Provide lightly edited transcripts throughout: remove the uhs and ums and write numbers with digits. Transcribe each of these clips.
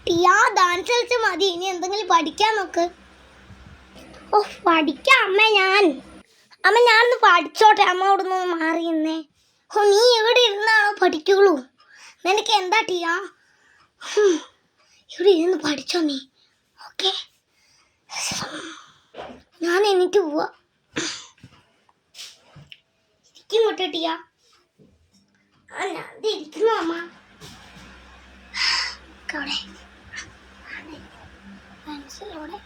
ടിയാ dance കളിച്ച മതി, ഇനി എന്തെങ്കിലും പഠിക്കാൻ നോക്ക്. ഓ പഠിക്കാം അമ്മ ഞാനൊന്ന് പഠിച്ചോട്ടെ. അമ്മ അവിടെ നിന്ന് മാറിയെന്നേ. ഓ നീ എവിടെ ഇരുന്നാണോ പഠിക്കുള്ളൂ? നിനക്ക് എന്താ ടിയാ? ഇവിടെ ഇരുന്ന് പഠിച്ചോ നീ. ഓക്കെ, ഞാൻ എനിക്ക് പോവാ. ഇരിക്കും ടിയാ. ഞാൻ ഇരിക്കുന്നു അമ്മ. അവിടെ മനസ്സിലൂടെ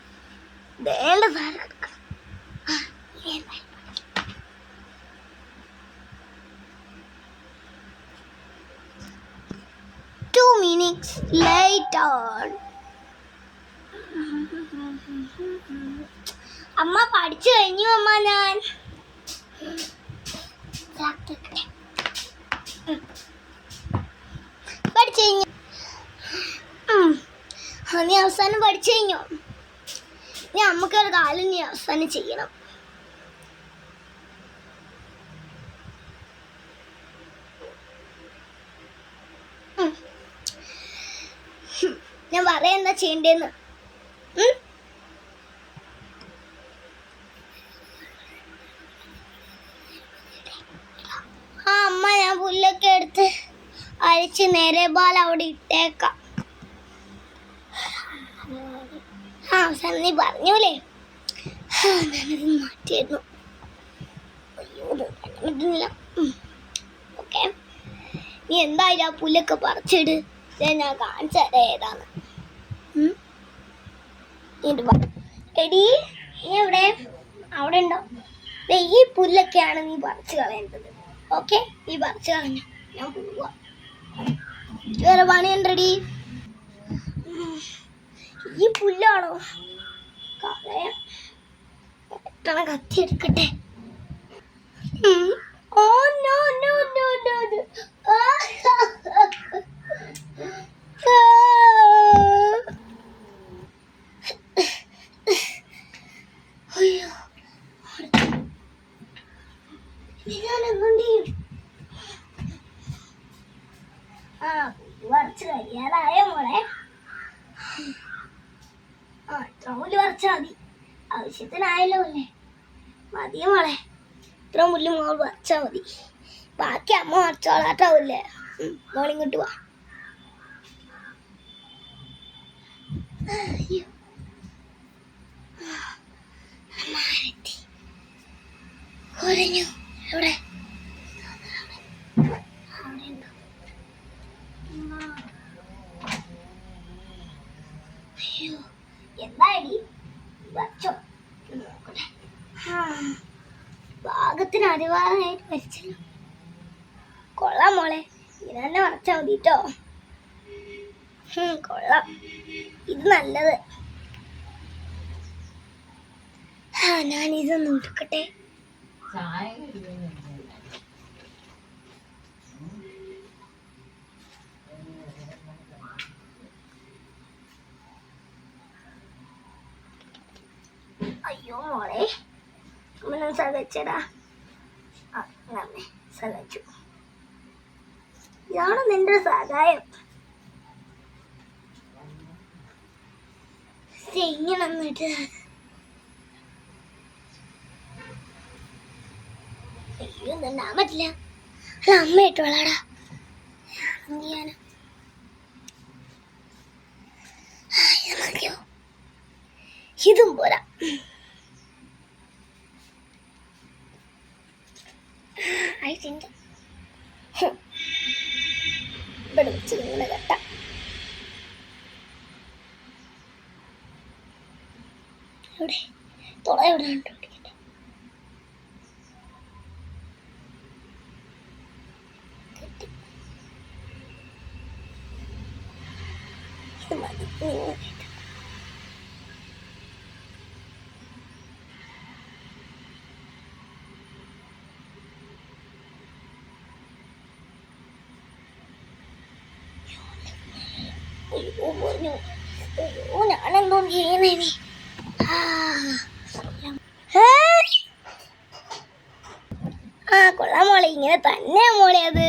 വേണ്ട സാധനം എടുക്കണം. 2 minutes later. അമ്മ പഠിച്ചു കഴിഞ്ഞു അമ്മ. ഞാൻ പഠിച്ചു കഴിഞ്ഞു. നീ അവസാനം പഠിച്ചു കഴിഞ്ഞു. നീ അമ്മക്കൊരു കാലം നീ അവസാനം ചെയ്യണം. ഞാൻ പറയാ എന്താ ചെയ്യണ്ടേന്ന്. ആ അമ്മ ഞാൻ പുല്ലൊക്കെ എടുത്ത് അഴിച്ച് നേരെ ബാൽ അവിടെ ഇട്ടേക്കാം. അവസാനം നീ പറഞ്ഞൂലേ, ഞാനത് മാറ്റിയായിരുന്നു. അയ്യോ പറ്റുന്നില്ല. ഓക്കെ, നീ എന്തായാലും ആ പുല്ലൊക്കെ പറിച്ചിട്. ഞാൻ കാണിച്ചു തരാം ഏതാണ്. എടീ നീ എവിടെ? അവിടെ ഉണ്ടോ? ഈ പുല്ലൊക്കെയാണ് നീ പറിച്ചു കളയേണ്ടത്. ഓക്കെ, നീ പറിച്ചു കളഞ്ഞു. ഞാൻ പോവാ. വേറെ പണിയുണ്ടടി. ഈ പുല്ലാണോ കളയാൻ? എത്ര കത്തി എടുക്കട്ടെ. ഓ നോ നോ നോ നോ. വറച്ച് കഴിയാറായോ മോളെ? ഇത്ര മുല്ല് വറച്ചാൽ മതി. ആവശ്യത്തിനായല്ലോ അല്ലേ? മതിയോ മോളെ? ഇത്ര മുല്ല് മോൾ വറച്ചാൽ മതി. ബാക്കി അമ്മ വറച്ചോളാട്ടാവൂല്ലേ? മോളിങ്ങോട്ട് വാ. കുറഞ്ഞു. എവിടെ? അയ്യോ എന്തായി വച്ചോ നോക്കട്ടെ. ഭാഗത്തിന് അടിവാറായിട്ട് വരച്ചല്ലോ. കൊള്ളാം മോളെ, ഇങ്ങനെ തന്നെ വരച്ചാൽ മതി കേട്ടോ. കൊള്ളാം, ഇത് നല്ലത്. ഞാനിതൊന്ന് എടുക്കട്ടെ. അയ്യോ മോളെ, അമ്മ സഹായിച്ചടാ. അമ്മേ സഹായിച്ചു. ഇതാണ് നിന്റെ സഹായം. ചെയ്യണം. എന്നിട്ട് അയ്യോ ഉണ്ടാൻ പറ്റില്ല. അല്ല അമ്മ ഇട്ടോളാടാ. ഞാനും ഇത് മതിയോ? ഇതും പോരാ. ഇവിടെ വെച്ച് ഇങ്ങനെ കെട്ടാം. എവിടെ തുള എവിടെ കണ്ടു? ഇത് മതി. അയ്യോ പറഞ്ഞു. അയ്യോ ഞാനെന്തോ ചെയ്യുന്നേ. കൊള്ളാം മോളെ, ഇങ്ങനെ തന്നെയാ മോളെ അത്.